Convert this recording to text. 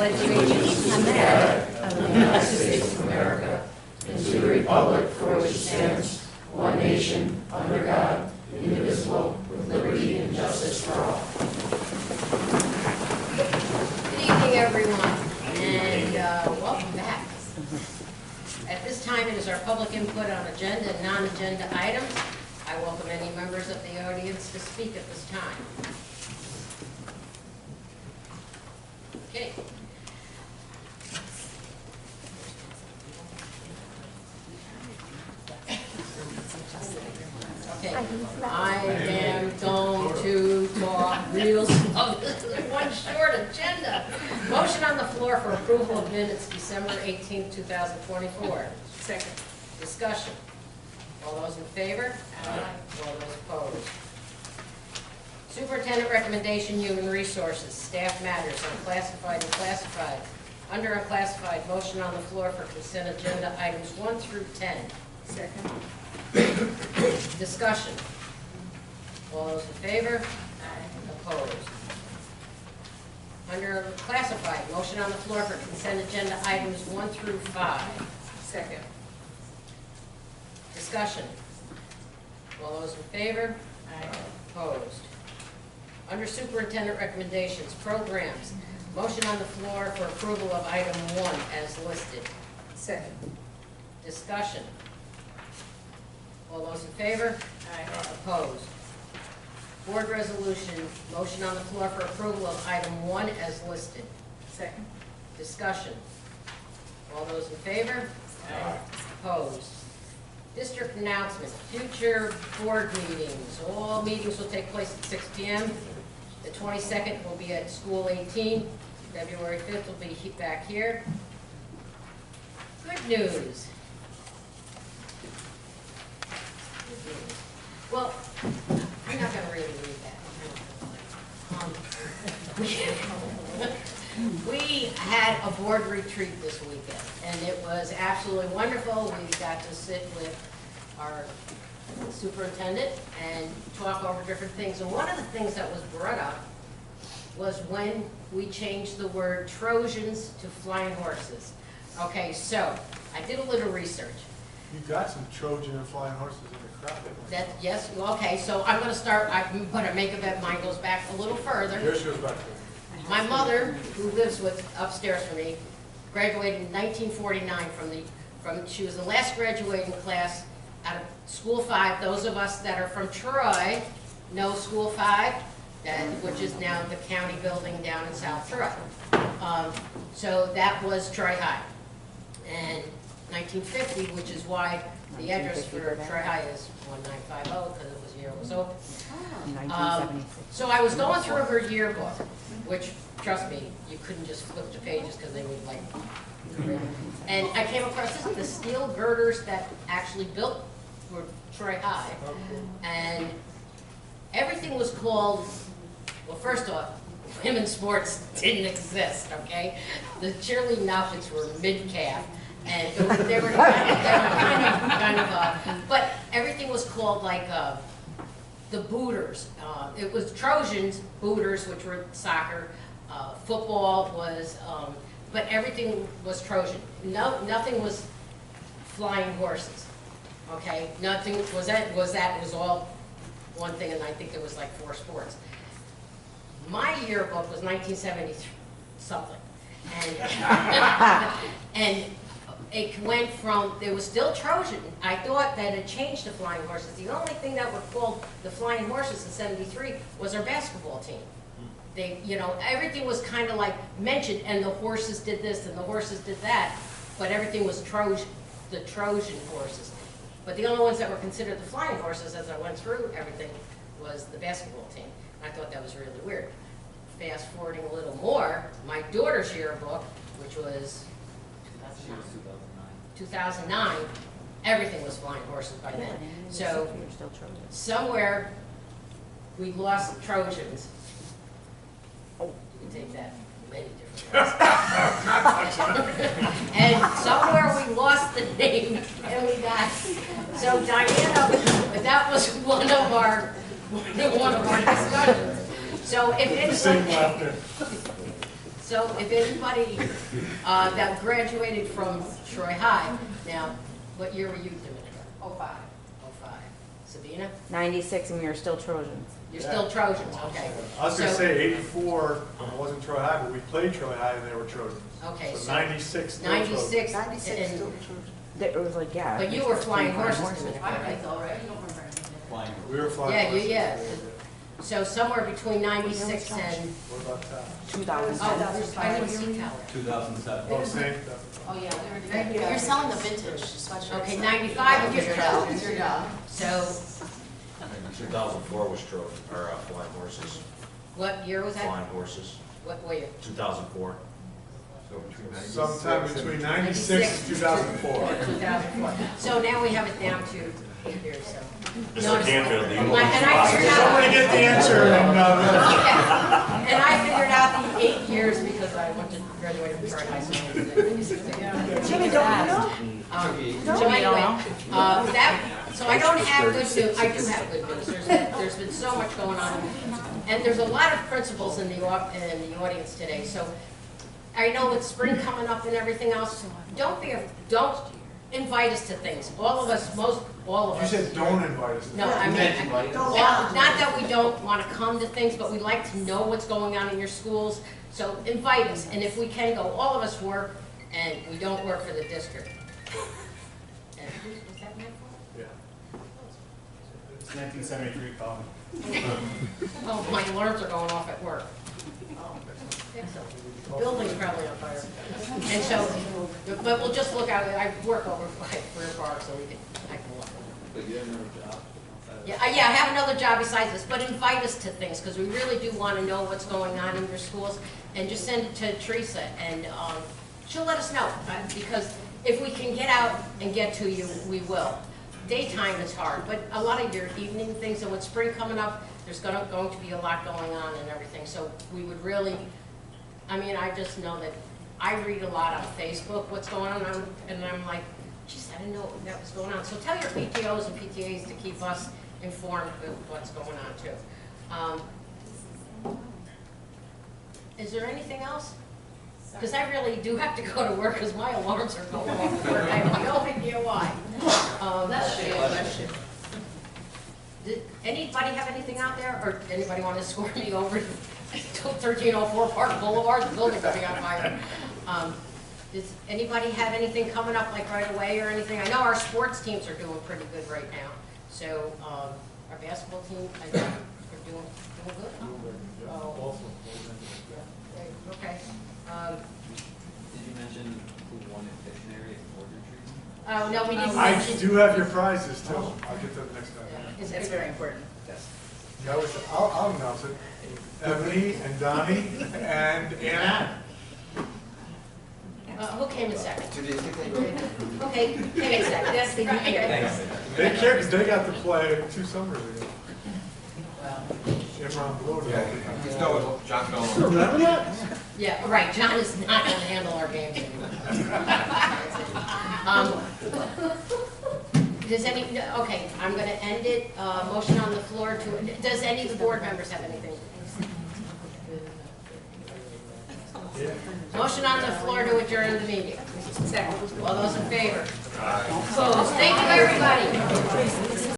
pledge allegiance to the flag of the United States of America and to the republic for which it stands, one nation, under God, indivisible, with liberty and justice for all. Good evening, everyone, and welcome back. At this time, it is our public input on agenda and non-agenda items. I welcome any members of the audience to speak at this time. Okay. Okay, I am going to talk real slow. This is one short agenda. Motion on the floor for approval of minutes December 18th, 2024. Second. Discussion. All those in favor? Aye. All those opposed? Superintendent recommendation, human resources, staff matters, unclassified and classified. Under unclassified, motion on the floor for consent agenda items 1 through 10. Second. Discussion. All those in favor? Aye. Opposed? Under classified, motion on the floor for consent agenda items 1 through 5. Second. Discussion. All those in favor? Aye. Opposed? Under superintendent recommendations, programs, motion on the floor for approval of item 1 as listed. Second. Discussion. All those in favor? Aye. Opposed? Board resolution, motion on the floor for approval of item 1 as listed. Second. Discussion. All those in favor? Aye. Opposed? District announcement, future board meetings. All meetings will take place at 6 p.m. The 22nd will be at School 18. February 5th will be back here. Good news. Well, I'm not going to really read that. We had a board retreat this weekend, and it was absolutely wonderful. We got to sit with our superintendent and talk over different things. And one of the things that was brought up was when we changed the word Trojans to flying horses. Okay, so I did a little research. You got some Trojan and flying horses in the crowd. That, yes, okay, so I'm going to start, I'm going to make a bet mine goes back a little further. Yours goes back there. My mother, who lives with upstairs from me, graduated in 1949 she was the last graduating class out of School 5. Those of us that are from Troy know School 5, which is now the county building down in South Troy. So that was Troy High. And 1950, which is why the address for Troy High is 1950, because it was the year it was open. So I was going through her yearbook, which, trust me, you couldn't just flip the pages because they would like, and I came across the steel girders that actually built for Troy High, and everything was called, well, first off, women's sports didn't exist, okay? The cheerleading outfits were mid-calf, and they were kind of, but everything was called like, the booters. It was Trojans, booters, which were soccer. Football was, but everything was Trojan. Nothing was flying horses. Okay, nothing was that. Was all one thing, and I think there was like 4 sports. My yearbook was 1970 something, and and it went from, there was still Trojan. I thought that it changed to flying horses. The only thing that were called the flying horses in '73 was our basketball team. They, you know, everything was kind of like mentioned, and the horses did this and the horses did that, but everything was Trojan, the Trojan horses. But the only ones that were considered the flying horses, as I went through everything, was the basketball team. I thought that was really weird. Fast forwarding a little more, my daughter's yearbook, which was 2009, everything was flying horses by then. So somewhere we lost Trojans. You can take that many different ways. And somewhere we lost the name, and we got, so Diana, that was one of our discussions. So if anybody, So if anybody that graduated from Troy High, now, what year were you doing it? '05. '05. Sabina? 96, and we are still Trojans. You're still Trojans, okay. I was gonna So- say 84 wasn't Troy High, but we played Troy High and they were Trojans. Okay, So so 96 still Trojans. 96, 96 and- still It was like, yeah. but you were flying horses, Dominic, I right? think already, you don't remember anything. We were flying. Yeah, horses. yeah. So somewhere between 96 and, What about that? 2010. oh, I didn't see Tyler. 2007. Oh, same. Oh, yeah, they were. You're selling the vintage sweatshirt. Okay, 95 was Trojans. Your job. So 2004 was Trojan, or Flying Horses. what year was that? Flying Horses, What year? 2004. Sometime between 96 and 2004. 2004. So now we have it down to 8 years, so. Mr. Canfield, do you want And I figured out. Somebody get the answer and, And I figured out the 8 years because I went to graduate from Troy High School. Jimmy, don't you know? So anyway, so I don't have good news, I do have good news, there's been so much going on. And there's a lot of principals in the audience today, so I know with spring coming up and everything else, don't invite us to things. All of us, all of you us. said don't invite us. No, I mean, not that we don't want to come to things, but we like to know what's going on in your schools. So invite us, and if we can go, all of us work, and we don't work for the district. And was that my fault? Yeah. It's 1973, Colin. Oh, my alarms are going off at work. The building's probably on fire. And so, but we'll just look out, I work over by Career Park, so I can look. But you have another job? Yeah, I have another job besides this, but invite us to things, because we really do want to know what's going on in your schools. And just send it to Teresa, and she'll let us know, because if we can get out and get to you, we will. Daytime is hard, but a lot of your evening things, and with spring coming up, there's going to be a lot going on and everything. So we would really, I mean, I just know that I read a lot on Facebook what's going on, and I'm like, geez, I didn't know that was going on. So tell your PTOs and PTAs to keep us informed with what's going on too. Is there anything else? Because I really do have to go to work because my alarms are going off at work. I have no idea why. Did anybody have anything out there, or anybody want to escort me over to 1304 Park Boulevard? The building's going to be on fire. Does anybody have anything coming up like right away or anything? I know our sports teams are doing pretty good right now. So our basketball team, I think, are doing good. Oh, great. Okay. Did you mention who won in Dictionary and Order Tree? Oh, no, we didn't I mention. do have your prizes too. I'll get them next time. Is That's it- very important. Yes. Yeah, I'll announce it. Ebony and Donnie and Anna. Who came in second? 2 days ago. Okay, came in second. That's the They care because they got to play 2 summers ago. Shamrock Blue. He's going with John Dolan. Remember that? Yeah, right, John is not going to handle our games anymore. Does any, okay, I'm going to end it, motion on the floor to, does any of the board members have anything? Yeah. Motion on the floor to adjourn the meeting. Second. All those in favor? Opposed? Thank you, everybody.